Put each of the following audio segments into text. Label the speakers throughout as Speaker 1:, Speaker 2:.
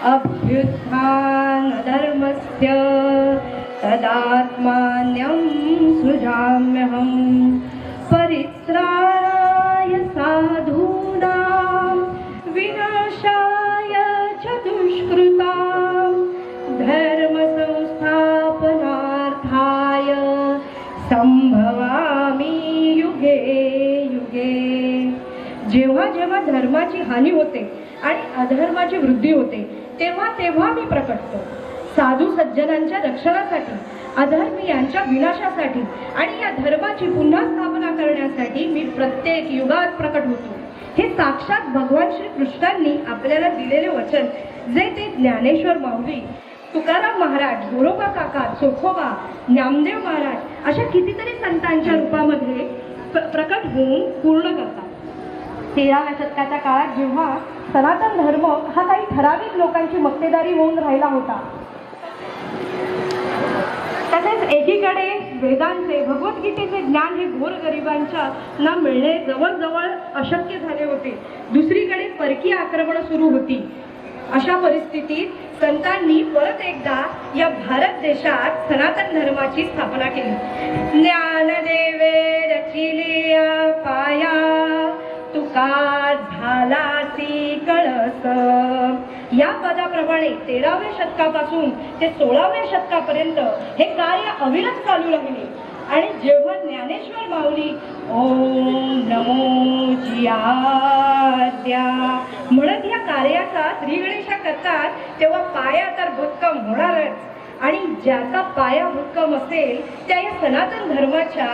Speaker 1: अभ्युत्थानधर्मस्य तदात्मानं सृजाम्यहं परित्राणाय साधूनां विनाशाय च दुष्कृतां धर्मसंस्थापनार्थाय संभवामि युगे युगे. जेव्हा जेव्हा धर्माची हानी होते आणि अधर्माची वृद्धी होते तेव्हा तेव्हा मी प्रकटतो. साधू सज्जनांच्या रक्षणासाठी, अधर्मीयांच्या विनाशासाठी आणि या धर्माची पुन्हा स्थापना करण्यासाठी मी प्रत्येक युगात प्रकट होतो. हे साक्षात भगवान श्री कृष्णांनी आपल्याला दिलेले वचन, जे ते ज्ञानेश्वर माऊली, तुकाराम महाराज, गोरोबा काका, चोखोबा, ज्ञानदेव महाराज अशा कितीतरी संतांच्या रूपामध्ये प्रकट होऊन पूर्ण करतात. 13व्या शतकाच्या काळात जेव्हा सनातन धर्म हा काही ठराविक लोकांची मक्तेदारी होऊन राहिला होता, तसेच एकीकडे वेदांचे, भगवद्गीतेचे ज्ञान हे गोरगरिबांच्या ना मिळणे जवळजवळ अशक्य झाले होते, दुसरीकडे परकीय आक्रमण सुरू होती. अशा परिस्थितीत संतांनी परत एकदा या भारत देशात सनातन धर्माची स्थापना केली. ज्ञानदेवे रचिलिया पाया, तुका झालासी कळस. या पदाप्रमाणे 13व्या शतकापासून ते 16व्या शतकापर्यंत हे कार्य अविरत चालू लागले. आणि जेव्हा ज्ञानेश्वर माऊली ओम नमो जियाद्या म्हणत या कार्याचा श्रीगणेशा करतात, तेव्हा पाया तर भक्कम होणारच. आणि ज्याचा पाया भक्कम असेल त्या या सनातन धर्माच्या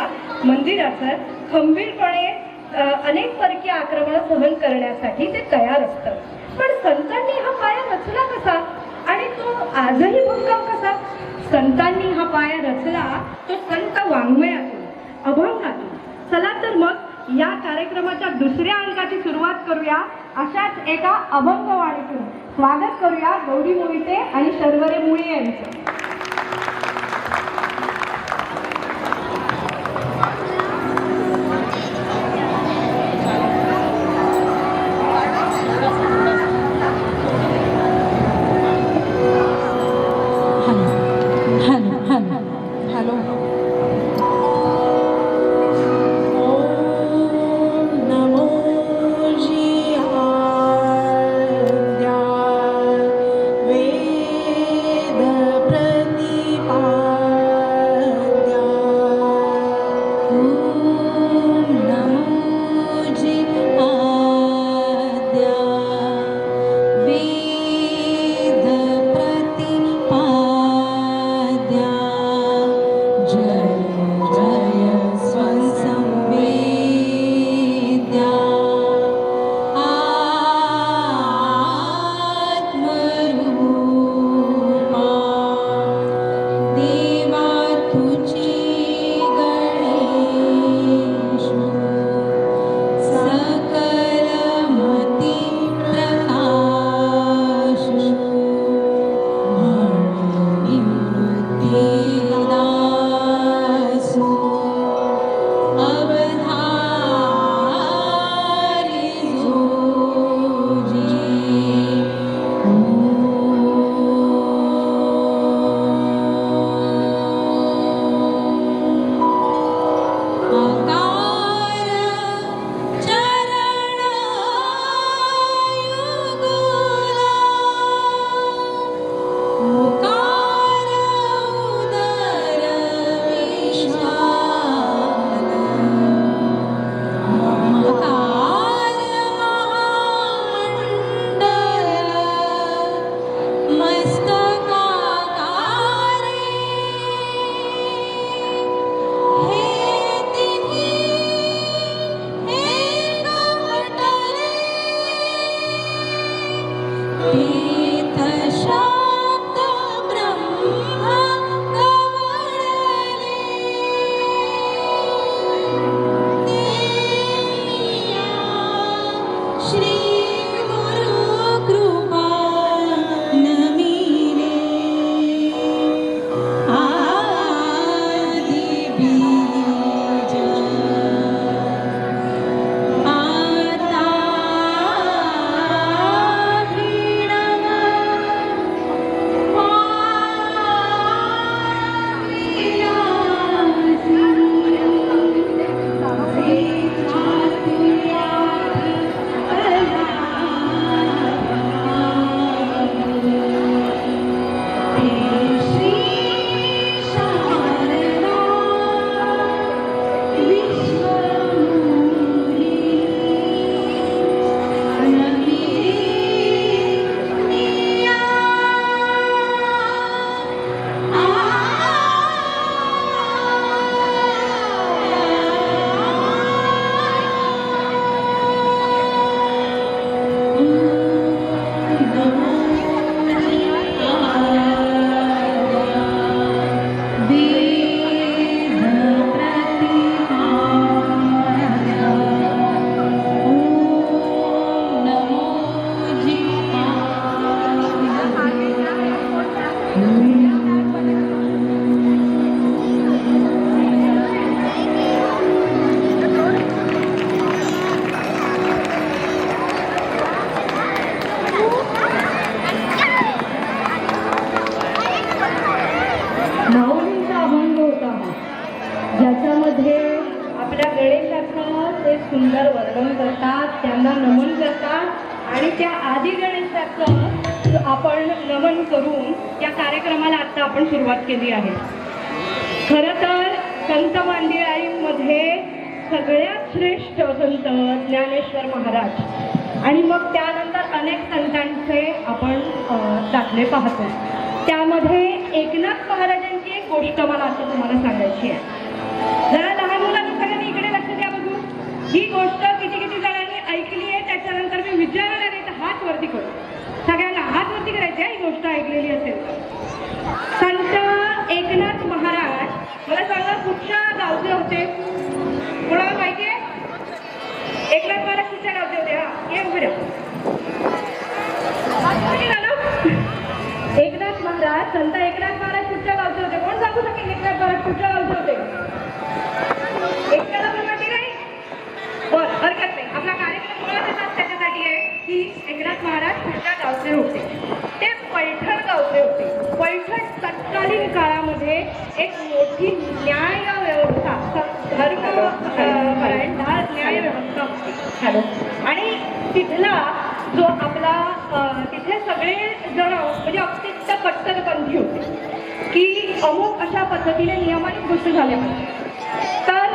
Speaker 1: मंदिराचं खंबीरपणे अनेक परकीय आक्रमण सहन करण्यासाठी ते तयार असतं. पण संतांनी हा पाया रचला कसा आणि तो आजही भक्कम कसा? संतांनी हा पाया रचला तो संत वाङ्मयातून, अभंगातून. चला तर मग या कार्यक्रमाच्या दुसऱ्या अंकाची सुरुवात करूया अशाच एका अभंगवाणीतून. स्वागत करूया गौरी मोहिते आणि शर्वरे मुळे यांचं. त्या आदी गणेशाचं आपण नमन करून या कार्यक्रमाला आता आपण सुरुवात केली आहे. खरं तर संत मांदियाळीमध्ये सगळ्यात श्रेष्ठ संत ज्ञानेश्वर महाराज आणि मग त्यानंतर अनेक संतांचे आपण दाखले पाहतो. त्यामध्ये एकनाथ महाराजांची एक गोष्ट मला आता तुम्हाला सांगायची आहे. जरा लहान मुलांनी सगळ्यांनी इकडे लक्ष द्या बघू. ही गोष्ट किती किती जणांनी ऐकली आहे त्याच्यानंतर मी विचारणार आहे तर हात वरती करू. सगळ्यांना हात वरती करायचे ही गोष्ट ऐकलेली असेल. संत एकनाथ महाराज मला सांगा कुठच्या गावचे होते? कोणाला माहिती आहे? एकनाथ महाराज कुठच्या गावचे होते? हा ये उभे एकनाथ महाराज संत एकनाथ महाराज कुठच्या गावचे होते? कोण सांगू शकेल एकनाथ महाराज कुठच्या गावचे होते? एकट्याला पण माहिती नाही? बरं, हरकत नाही. आपला कार्यक्रम मुळात त्याच्यासाठी आहे की एकनाथ महाराज कुठच्या गावचे होते. ते पैठण गावचे होते. पैठण तत्कालीन काळामध्ये एक मोठी न्याय व्यवस्था न्याय व्यवस्था होती. आणि तिथला जो आपला तिथे सगळे जण म्हणजे अत्यंत कट्टरपंथी होते की अमुक अशा पद्धतीने नियमाने गोष्ट झाल्या पाहिजे. तर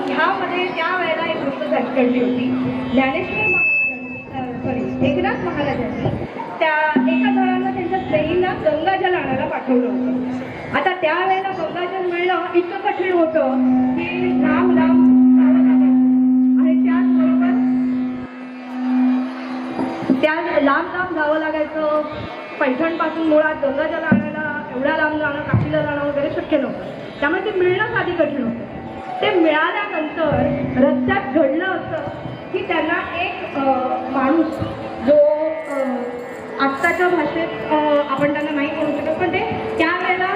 Speaker 1: ह्यामध्ये त्या वेळेला एक गोष्ट घडली होती. ज्ञानेश्वर महाराजांनी एकनाथ महाराजांनी त्या एका जणांना त्यांच्या स्त्रीला गंगाजल आणायला पाठवलं होतं. आता त्यावेळेला गंगाजल मिळणं इतकं कठीण होतं की लांब लांब आणि त्याच लांब लांब जावं लागायचं. पैठणपासून मुळात गंगाजल आणायला एवढ्या लांब जाणं, काशीला जाणं वगैरे शक्य नव्हतं. त्यामुळे ते मिळणंच आधी कठीण होतं. ते मिळाल्यानंतर रस्त्यात घडलं असं की त्यांना एक माणूस जो आत्ताच्या भाषेत आपण त्यांना नाही म्हणू शकत पण ते त्यावेळेला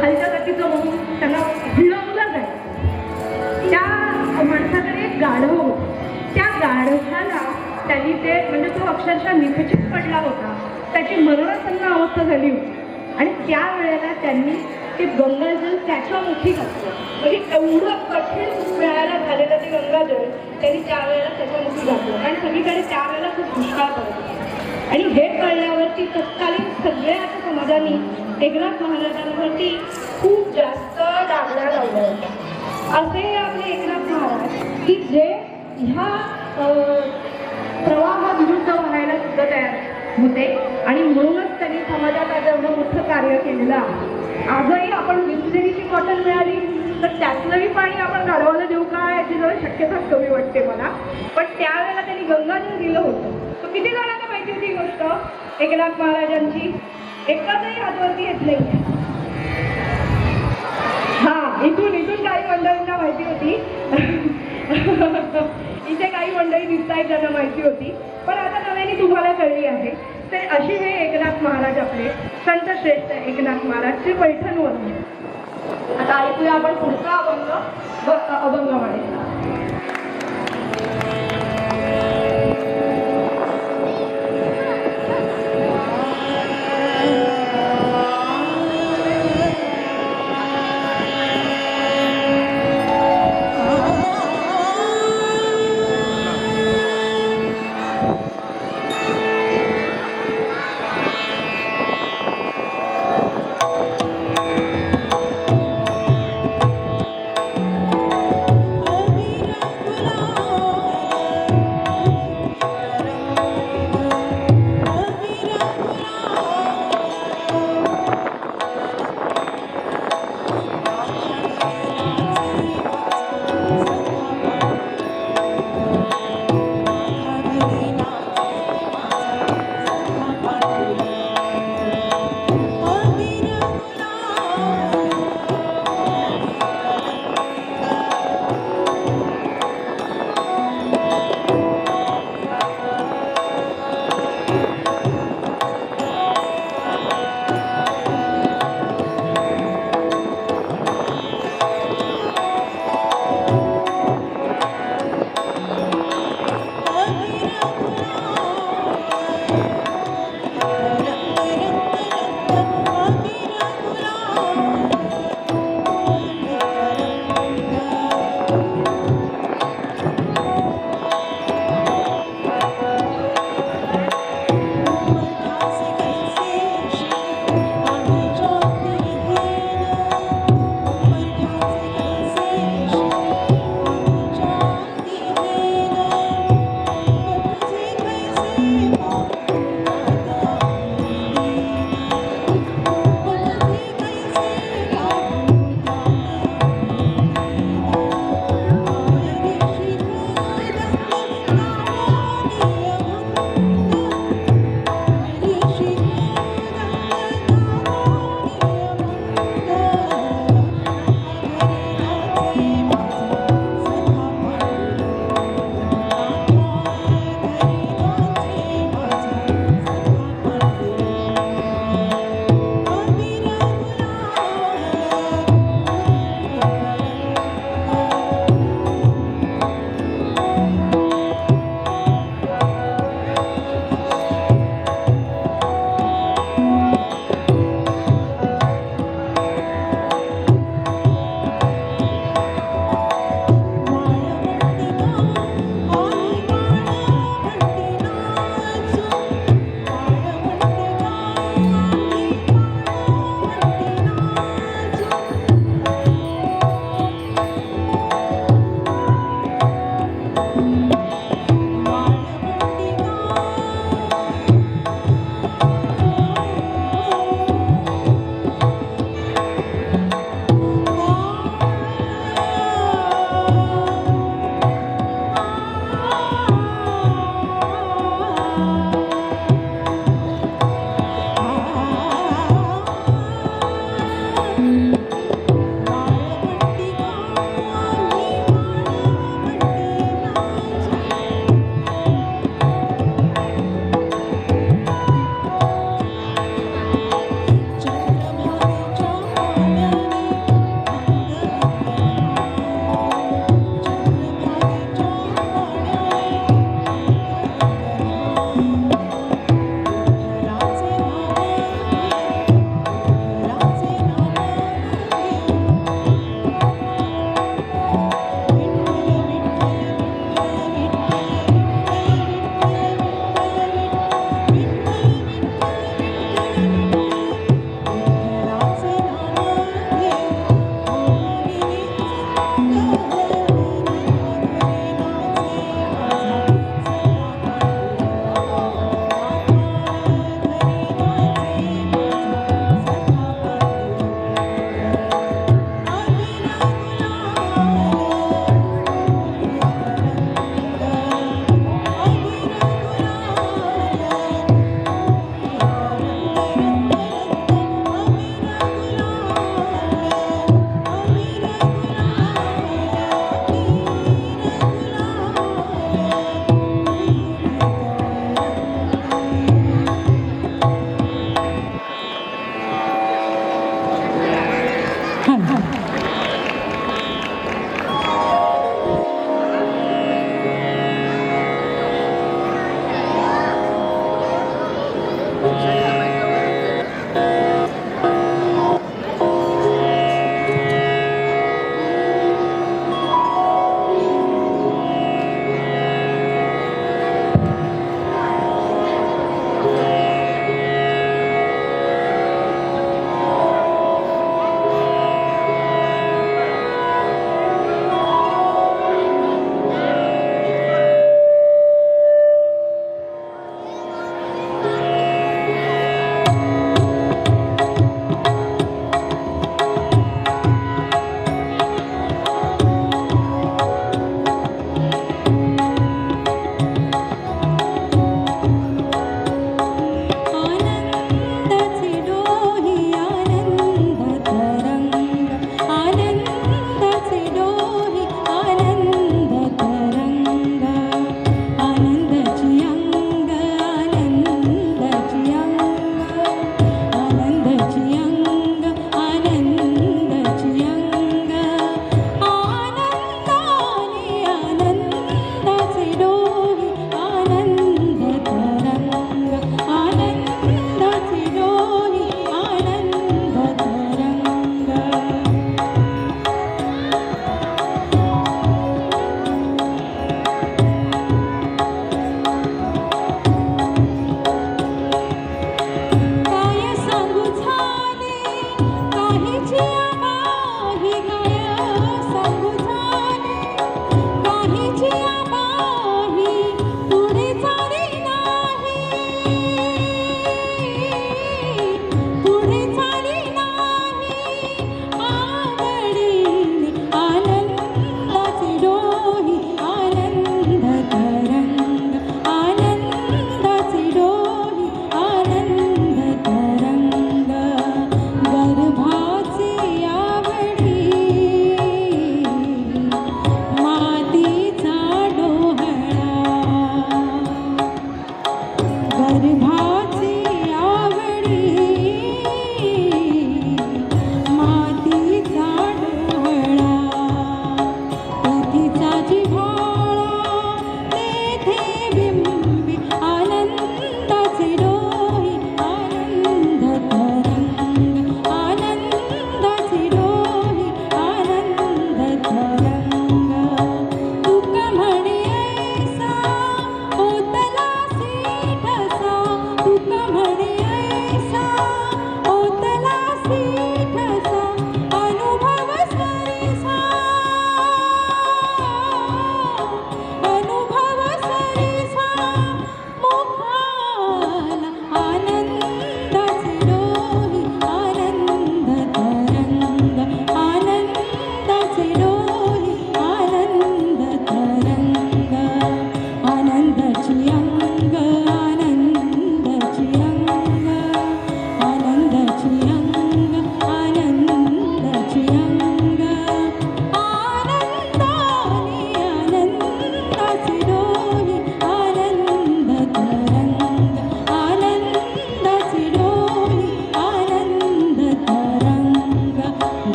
Speaker 1: खालच्या जातीचं म्हणून त्यांना भिडवलं जाईल. त्या माणसाकडे एक गाढव होतं. त्या गाढवाला त्यांनी ते म्हणजे तो अक्षरशः निपचित पडला होता. त्याची मरणासन्न अवस्था झाली होती आणि त्यावेळेला त्यांनी ते गंगाजल त्याच्या मुठी घातलं. म्हणजे एवढं कठीण मिळायला झालेलं ते गंगाजल त्यांनी त्यावेळेला त्याच्या मुठी घातलं आणि सगळीकडे त्यावेळेला खूप दुष्काळ पडत होता. आणि हे कळल्यावरती तत्कालीन सगळ्या समाजाने एकनाथ महाराजांवरती खूप जास्त डागड्या लावल्या होत्या. असे आपले एकनाथ महाराज की जे ह्या प्रवाहाविरुद्ध व्हायला सुद्धा तयार होते आणि म्हणूनच त्यांनी समाजात आज एवढं मोठं कार्य केलेलं आहे. आजही आपण बिसलेरीची बॉटल मिळाली तर त्यातलंही पाणी आपण गाढवाला देऊ का याची जरा शक्यताच कमी वाटते मला. पण त्यावेळेला त्यांनी गंगाजल दिलं होतं. तो किती जणांना माहिती होती गोष्ट एकनाथ महाराजांची? एकाचही हातवरती येत नाही. हा इथून काही मंडळींना माहिती होती. इथे काही मंडळी दिसत आहेत ज्यांना माहिती होती पण आता नव्याने तुम्हाला कळली आहे. तर अशी हे एकनाथ महाराज आपले संत श्रेष्ठ एकनाथ महाराज ते पैठणवरून. आता ऐकूया आपण पुढचा अभंग म्हणे.
Speaker 2: Oh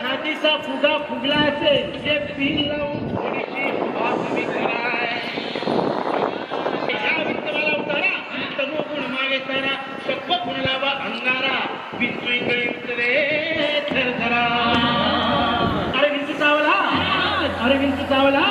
Speaker 2: छातीचा फुगा फुगला असेल ते पिन लावून थोडीशी हवा कमी कराय. या विठ्ठलाला उतारा तनु गुण मागे सारा शप्प गुण लावा अंगारा विंचू इंगळे उतरे थरथरा. अरे विंचू चावला, अरे विंचू चावला.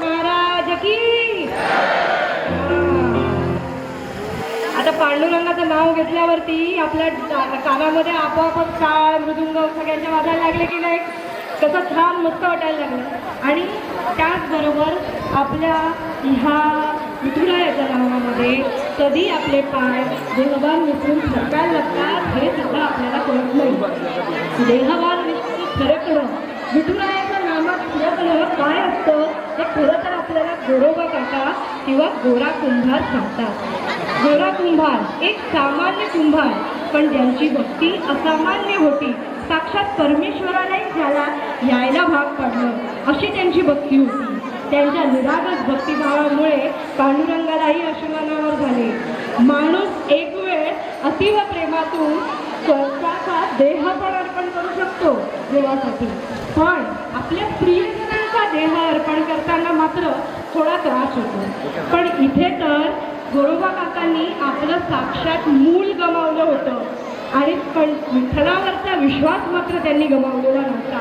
Speaker 2: महाराज की
Speaker 1: पांडुरंगाचं नाव घेतल्यावरती आपल्या कानामध्ये आपोआपच टाळ मृदुंग सगळ्यांच्या वाजायला लागले की नाही, तसं छान मस्त वाटायला लागलं. आणि त्याचबरोबर आपल्या ह्या विठुरायाच्या नावामध्ये कधी आपले पाय देहभान विसरून सरकायला लागतात हे सुद्धा आपल्याला कळत नाही. देहभान विसरून सरकणं, विठुरायाच्या नामात सरकणं काय असतं हे खरं तर आपल्याला गोरोबा काका किंवा गोरा कुंभार सांगतात. गोरा कुंभार एक सामान्य कुंभार, पण ज्यांची भक्ती असामान्य होती. साक्षात परमेश्वरालाही त्याला यायला भाग पडलं अशी त्यांची भक्ती होती. त्यांच्या निरागस भक्तिभावामुळे पांडुरंगालाही अश्रुमानावर झाले. माणूस एक वेळ अतीव प्रेमातून स्वतःचा देह पण अर्पण करू शकतो देवासाठी, पण आपल्या प्रियजनांचा देह अर्पण करताना मात्र थोडा त्रास होतो. पण इथे तर गोरोबा काकांनी आपलं साक्षात मूल गमावलं होतं आणि पण विठ्ठलावरचा विश्वास मात्र त्यांनी गमावलेला नव्हता.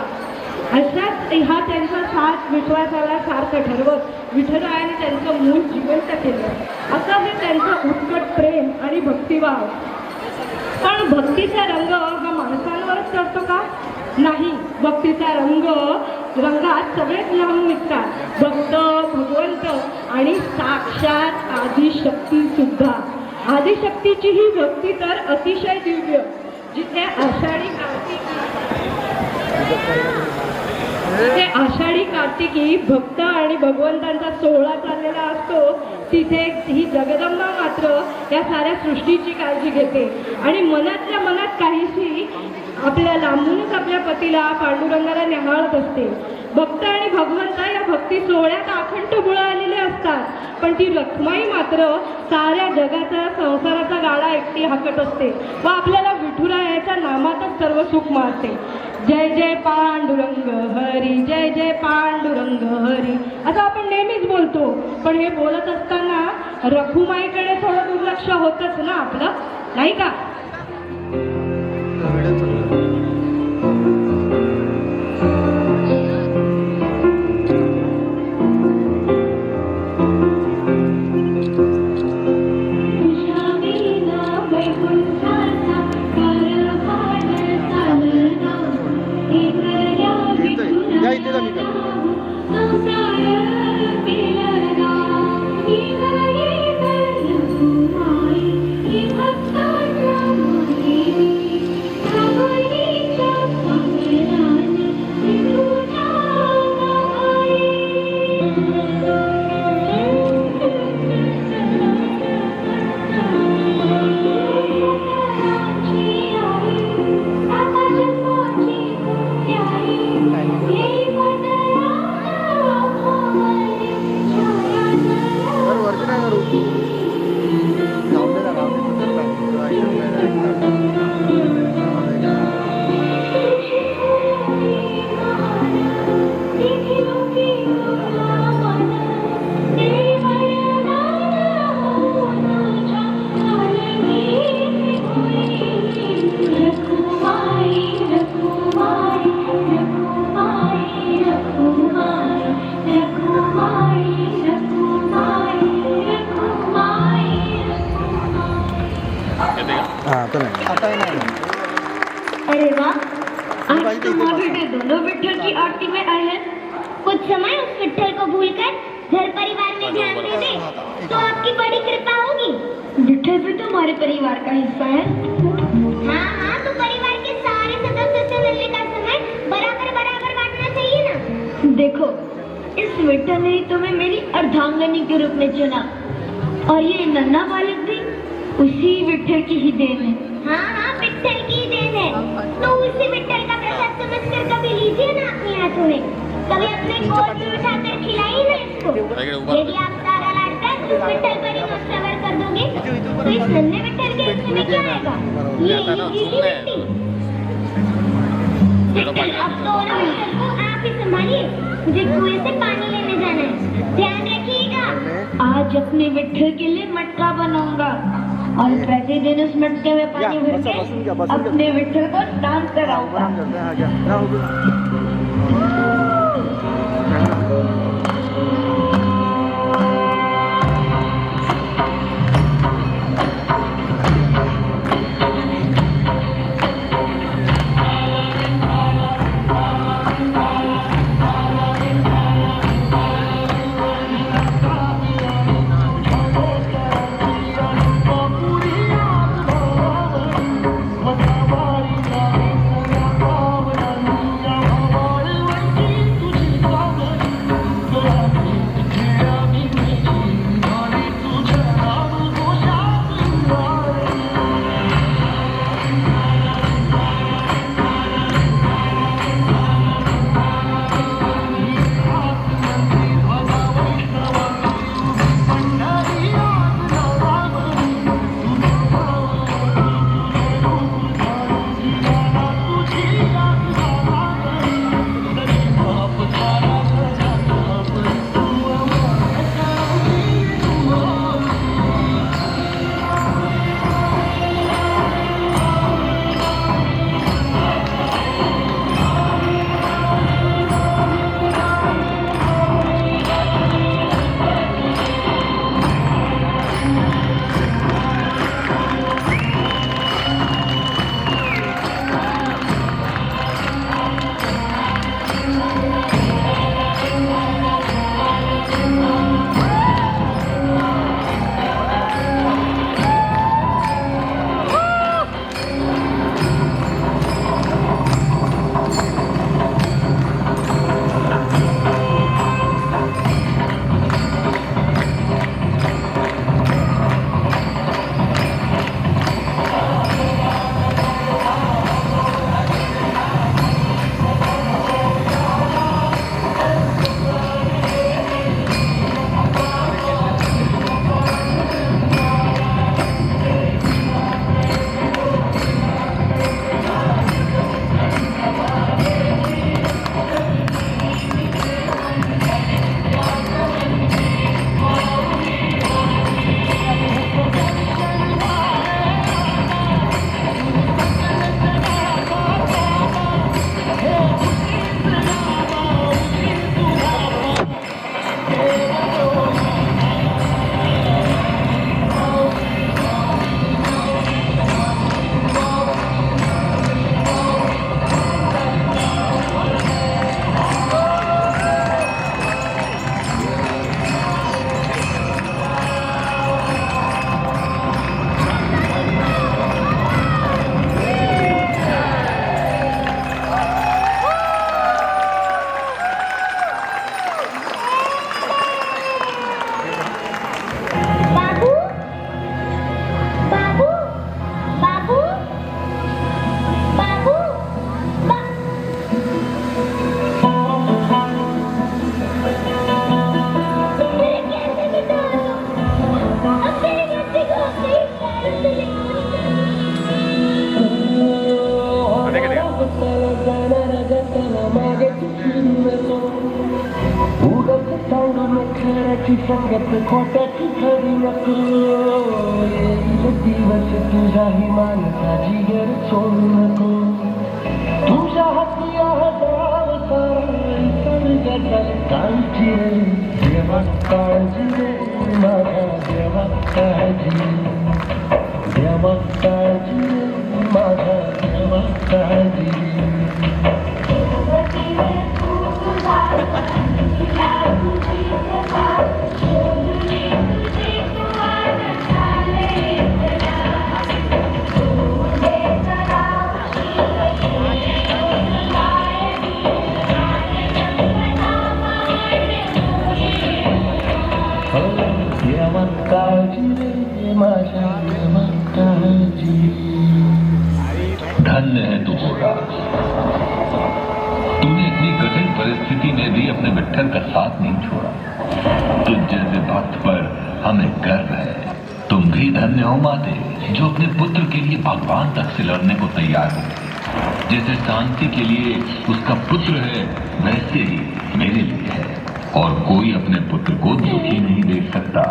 Speaker 1: अशाच हा त्यांचा साथ विश्वासाला सार्थ ठरवत विठ्ठलाने त्यांचं मूल जिवंत केलं. असं हे त्यांचं उत्कट प्रेम आणि भक्तिभाव. पण भक्तीचा रंग हा माणसांवरच असतो का? नाही. भक्तीचा रंगात सगळेच लावून निघतात. भक्त, भगवंत आणि साक्षात आदिशक्ती सुद्धा. आदिशक्तीची ही भक्ती तर अतिशय दिव्य, जिथे आषाढी कार्तिक ते आषाढी कार्तिकी भक्त आणि भगवंतांचा सोहळा चाललेला असतो. तिथे ही जगदंबा मात्र या साऱ्या सृष्टीची काळजी घेते आणि मनातल्या मनात काहीशी आपल्या लांबूनच आपल्या पतीला पांडुरंगाला न्याहाळत असते. भक्त आणि भगवंत या भक्ती सोहळ्यात अखंड बुळा आलेले असतात, पण ती रखमाई मात्र साऱ्या जगाचा संसाराचा गाडा एकटी हाकत असते व आपल्याला विठुरायाच्या नामातच सर्व सुख मारते. जय जय पांडुरंग हरी, जय जय पांडुरंग हरी असं आपण नेहमीच बोलतो, पण हे बोलत असताना रखुमाईकडे थोडं दुर्लक्ष होतच ना आपलं, नाही का?
Speaker 3: अरे वाह, आज तुम और बेटे दोनों विठ्ठल की आरती में आए हैं। कुछ समय उस विठ्ठल को भूलकर घर परिवार में ध्यान दे दे तो आपकी बड़ी कृपा होगी। विठ्ठल भी तो हमारे परिवार का हिस्सा है। हाँ हाँ, तो परिवार के सारे सदस्यों से मिलने का समय बराबर बराबर बांटना चाहिए ना। देखो, इस विठ्ठल ने ही तुम्हें मेरी अर्धांगनी के रूप में चुना और ये नन्हा बालक भी उसी विठ्ठल की ही देन है। हाँ हाँ, विठ्ठल की ही देन है, तो उसी विठ्ठल का प्रसाद समझकर कभी लीजिए ना अपने हाथों में, कभी अपने गोद में उठाकर खिलाइए ना इसको। यदि आप सारा लाडकर उस विठ्ठल पर ही मुस्तवर कर दोगे तो इस नन्हे विठ्ठल के हिस्से में क्या आएगा? ये मिट्टी। अब दोनों विठ्ठल को आप ही संभालिए, मुझे कुएं से पानी लेने जाना है, ध्यान रखिएगा। आज अपने विठ्ठल के लिए मटका बनाऊंगा और प्रतिदिन उस मटके में पानी भर के अपने विठ्ठल को स्नान कराऊंगा।
Speaker 4: खोट्याची संगत खोट्याची खरी नको येईल दिवस तुझ्याही माणसाची गर सोडू नको तुझ्या हाती आहात काळजी रे देवा काळजी रे माझ्या देवा काळजी देवा काळजी रे माझ्या देवा काळजी
Speaker 5: धन्य है तू होगा तूने इतनी कठिन परिस्थिति में भी अपने विट्ठल का साथ नहीं छोड़ा तुझ जैसे भक्त पर हमें गर्व है तुम भी धन्य हो माते जो अपने पुत्र के लिए भगवान तक से लड़ने को तैयार हो जैसे शांति के लिए उसका पुत्र है वैसे ही मेरे लिए है और कोई अपने पुत्र को दुखी नहीं देख सकता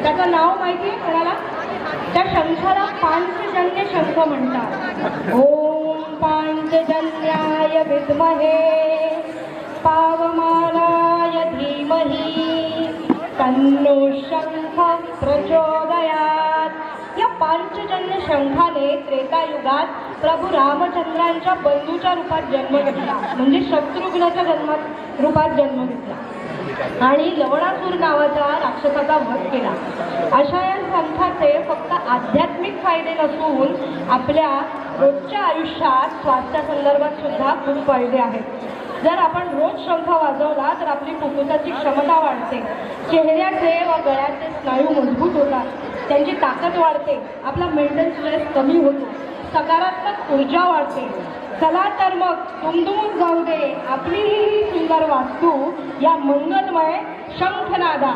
Speaker 1: त्याचं नाव माहिती आहे कोणाला? त्या शंखाला पांचजन्य शंख म्हणतात. ओम पांचजन्याय विद्महे पावमानाय धीमहि तन्नो शंख प्रचोदयात. या पांचजन्य शंखाने त्रेतायुगात प्रभू रामचंद्रांच्या बंधूच्या रूपात जन्म घेतला, म्हणजे शत्रुघ्नाच्या रूपात जन्म घेतला आणि लवणासूर नावाच्या राक्षसाचा वध केला. अशा या शंखाचे फक्त आध्यात्मिक फायदे नसून आपल्या रोजच्या आयुष्यात स्वास्थ्यासंदर्भात सुद्धा खूप फायदे आहेत. जर आपण रोज शंख वाजवला तर आपली फुफ्फुसाची क्षमता वाढते, चेहऱ्याचे व गळ्याचे स्नायू मजबूत होतात, त्यांची ताकद वाढते, आपला मेंटल स्ट्रेस कमी होतो, सकारात्मक ऊर्जा वाढते. चला तर मग दुमदुमून जाऊ दे आपली ही सुंदर वास्तू या मंगलमय शंखनादा.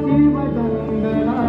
Speaker 4: जीवदंगला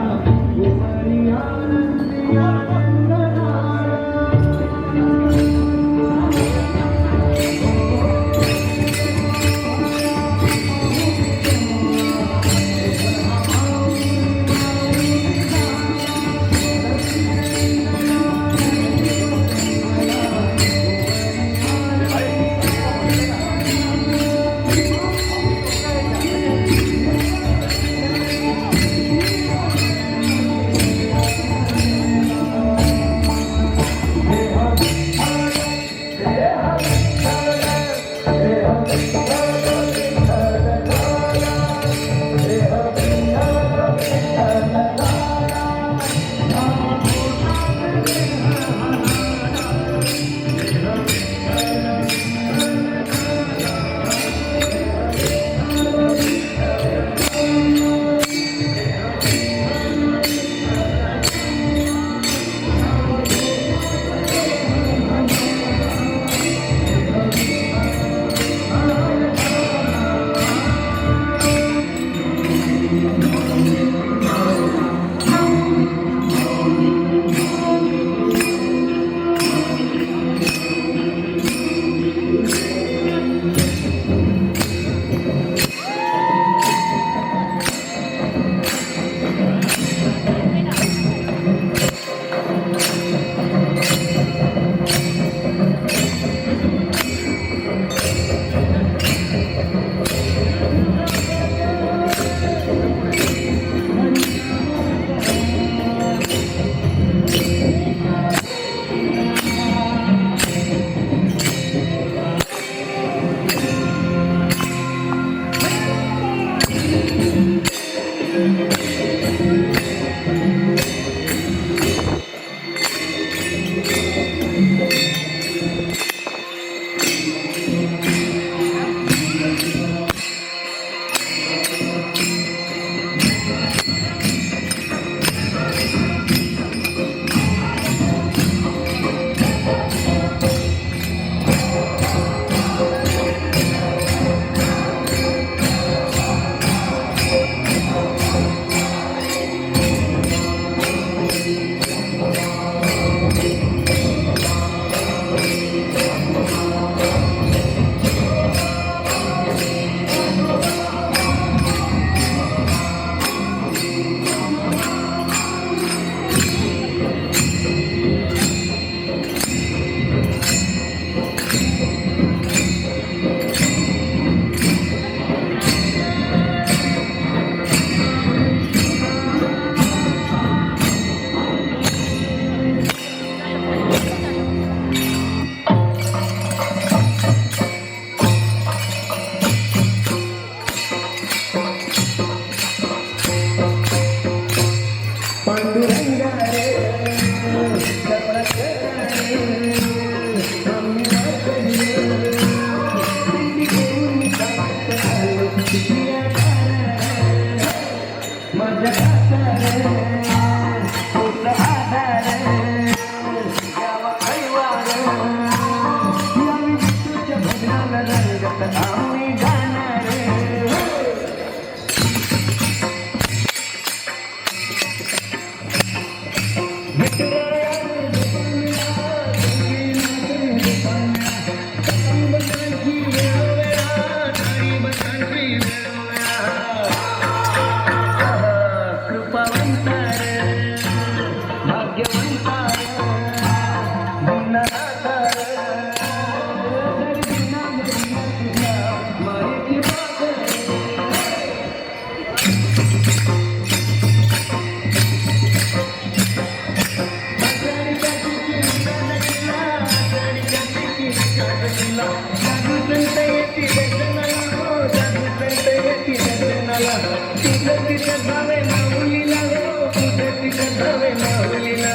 Speaker 4: कथावे माऊलीला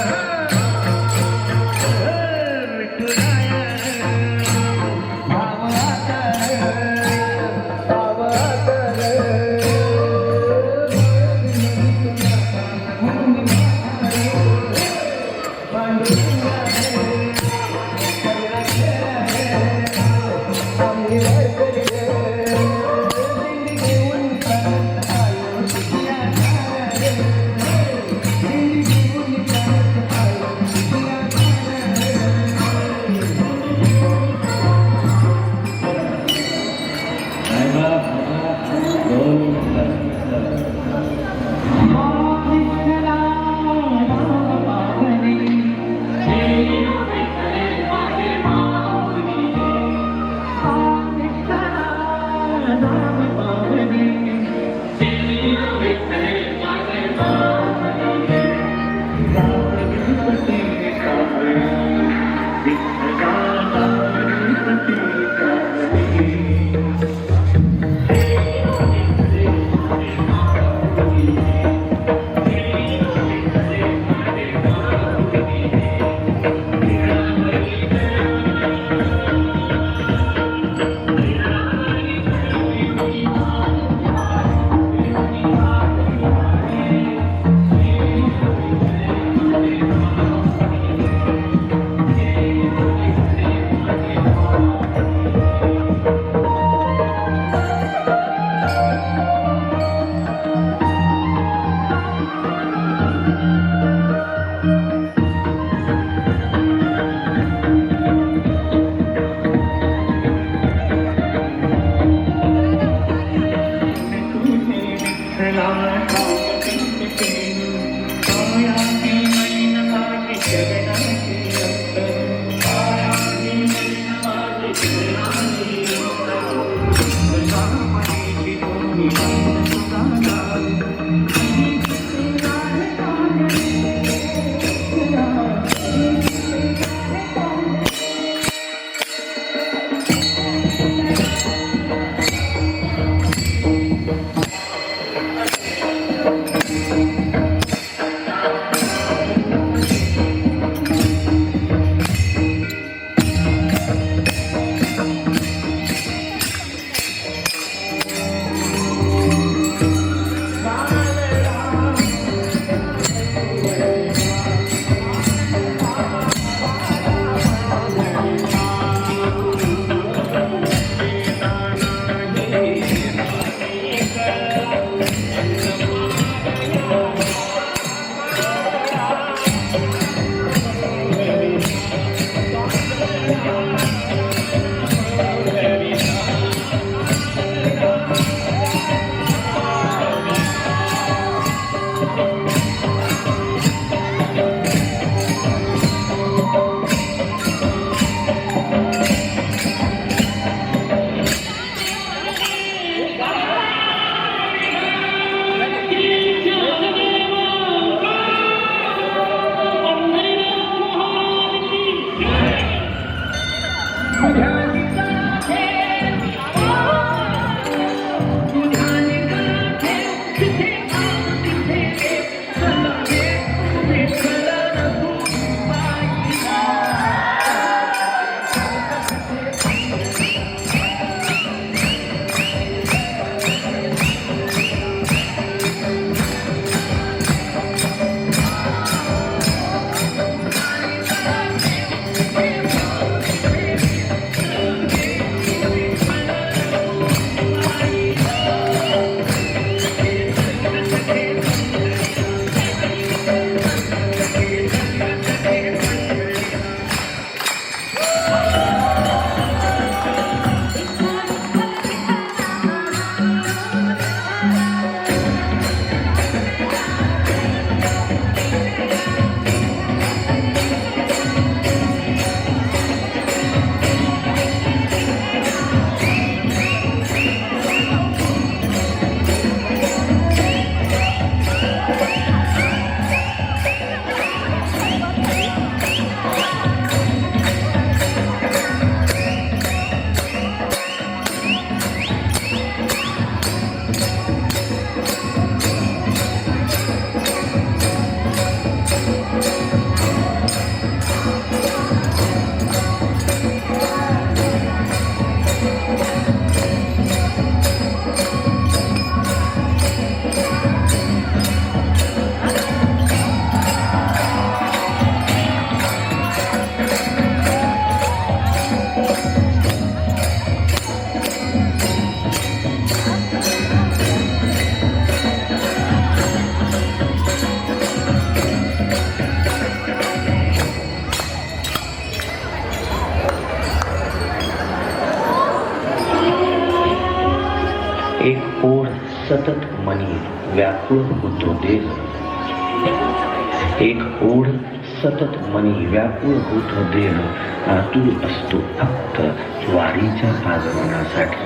Speaker 4: विठुराया भाव आकार
Speaker 6: सतत मनी व्याकुळ होतो देह. एक ओढ सतत मनी व्याकुळ होतो देह. आतुर असतो फक्त वारीच्या आगमनासाठी.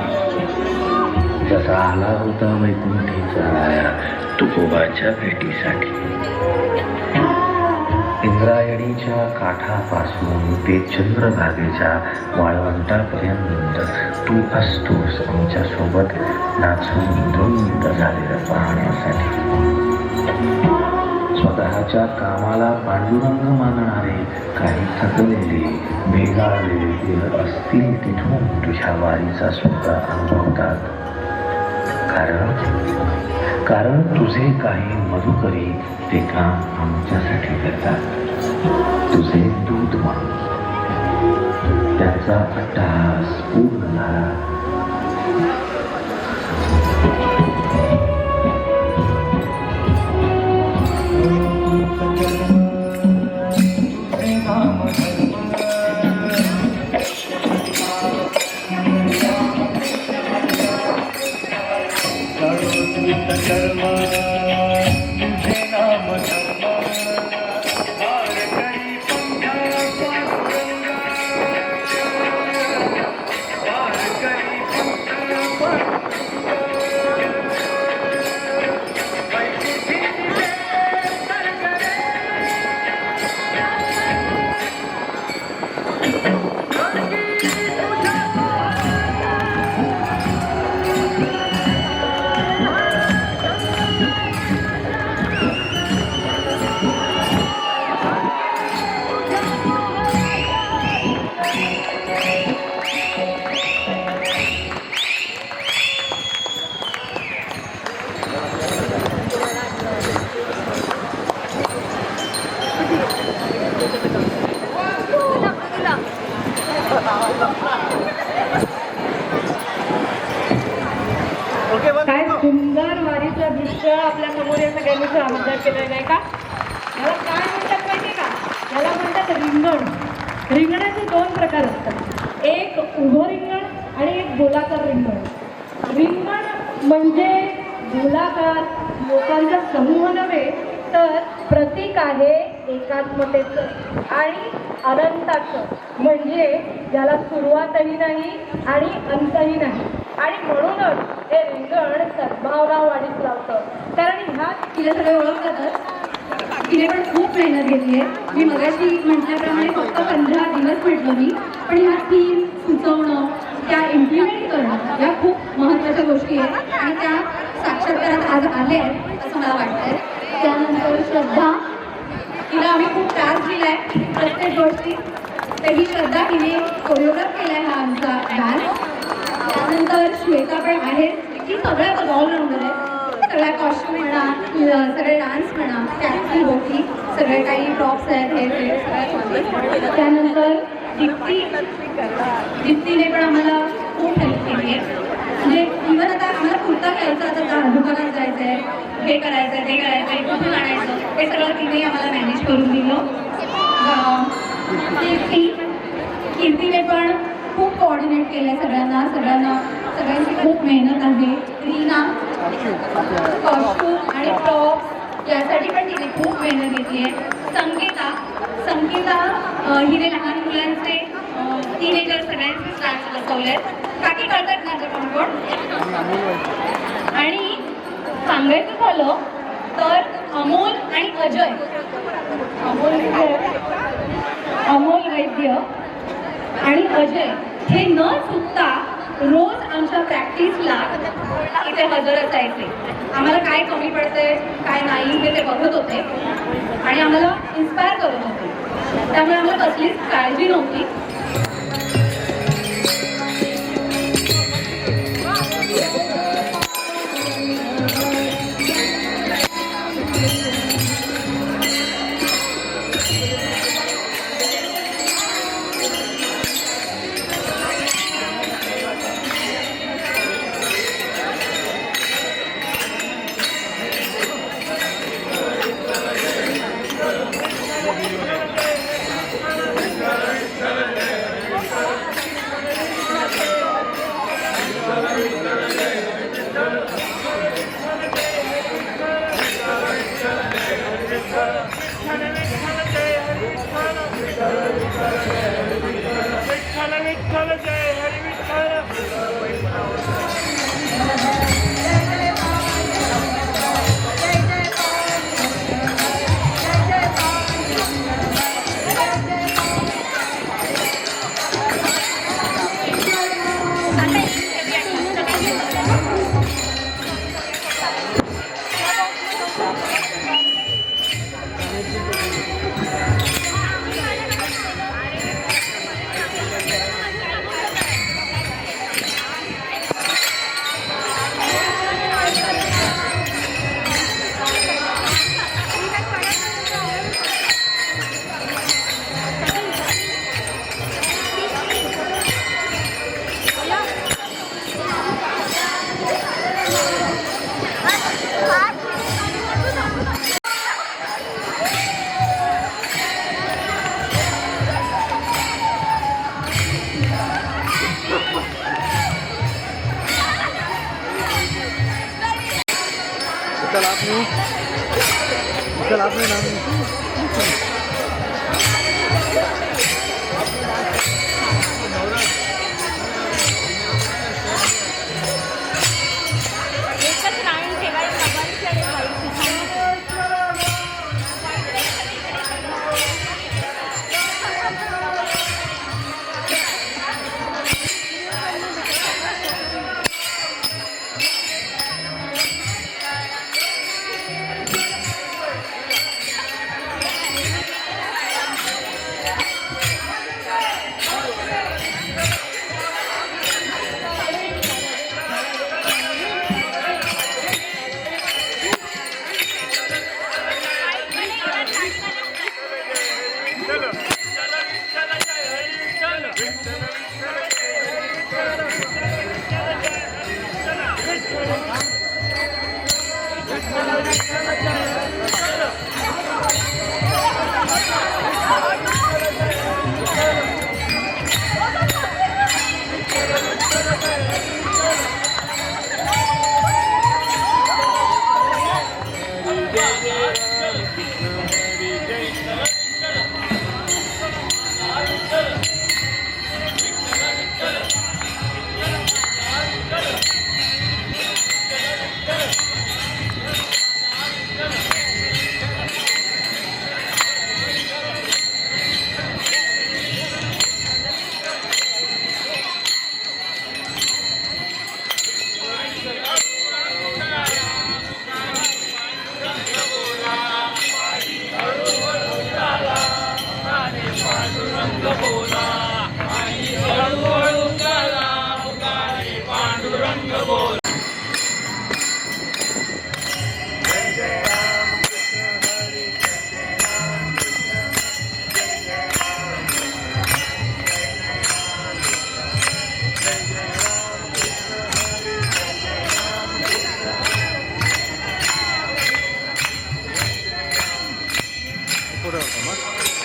Speaker 6: जसा आला होता वैकुंठीचा आया तुकोबाच्या भेटीसाठी. इंद्रायणीच्या काठापासून ते चंद्रभागेच्या वाळवंटापर्यंत तू असतोस आमच्या सोबत नाचून धुंद झालेलं पाहण्यासाठी. स्वतःच्या कामाला पांडुरंग मानणारे काही थकलेले भेगाळलेले असतील तिथून तुझ्या वारीचा सुद्धा अनुभवतात. कारण तुझे काही मधुकरी ते काम आमच्यासाठी करतात. तुझे दूध मान त्यांचा अट्टहास पूर्ण झाला.
Speaker 4: कर्म तुझे नाम धर्म वार करी पंखा पांडुरंगा. वार करी पंखा पांडुरंगा. वैकुंठीचे सरगरे.
Speaker 1: काय सुंदर वारीचं दृश्य आपल्या समोर या सगळ्यांनी सादर केलं नाही का? याला काय म्हणतात माहितीये का? याला म्हणतात रिंगण. रिंगणाचे दोन प्रकार असतात. एक उभं रिंगण आणि एक गोलाकार रिंगण. रिंगण म्हणजे गोलाकार लोकांचा समूह नव्हे तर प्रतीक आहे एकात्मतेचं आणि अनंताचं. म्हणजे ज्याला सुरुवातही नाही आणि अंतही नाही. आणि म्हणूनच हे रिंगण सद्भावना वाढीस लावतं. कारण ह्या
Speaker 7: तिला सगळे ओळखतातच. तिने पण खूप मेहनत घेतली आहे. मी मगाशी म्हटल्याप्रमाणे फक्त 15 दिवस भेटलो मी, पण ह्या थीम सुचवणं, त्या इम्प्लिमेंट करणं या खूप महत्त्वाच्या गोष्टी आहेत आणि त्या साक्षात्कारात आज आले आहेत असं मला वाटतंय. त्यानंतर श्रद्धा, तिला आम्ही खूप त्रास दिला आहे प्रत्येक गोष्टी. तर ही श्रद्धा तिने कोरिओग्राफ केला आहे हा आमचा डान्स. त्यानंतर श्वेता पण आहे, ती सगळ्यात ऑलराऊंडर आहे. सगळ्या कॉस्ट्यूम म्हणा, सगळे डान्स म्हणा, त्याची होती, सगळे काही प्रॉप्स आहेत हे ते सगळ्यात. त्यानंतर दीप्तीने पण आम्हाला खूप हेल्प केली आहे. म्हणजे इव्हन आता आम्हाला कुर्ता घ्यायचा, आता दुकानात जायचं आहे, हे करायचं आहे, ते करायचं आहे, कुठून आणायचं, हे सगळं तिने आम्हाला मॅनेज करून दिलं. कीर्तीने पण खूप कोऑर्डिनेट केलं सगळ्यांची खूप मेहनत आहे. रीना कॉस्ट्यूम आणि प्रॉप्स यासाठी पण तिने खूप मेहनत घेतली आहे. संकेता हिने लहान मुलांचे टीनेजर सगळ्यांचे डान्स बसवले. बाकी कळतात माझं कोण. आणि सांगायचं झालं तर अमोल आणि अजय, अमोल वैद्य आणि अजय हे न चुकता रोज आमच्या प्रॅक्टिसला इथे हजर असायचे. आम्हाला काय कमी पडते काय नाही हे ते बघत होते आणि आम्हाला इन्स्पायर करत होते. त्यामुळे आम्हाला कसलीच काळजी नव्हती.
Speaker 4: Thank you.
Speaker 2: पुढे होतं मग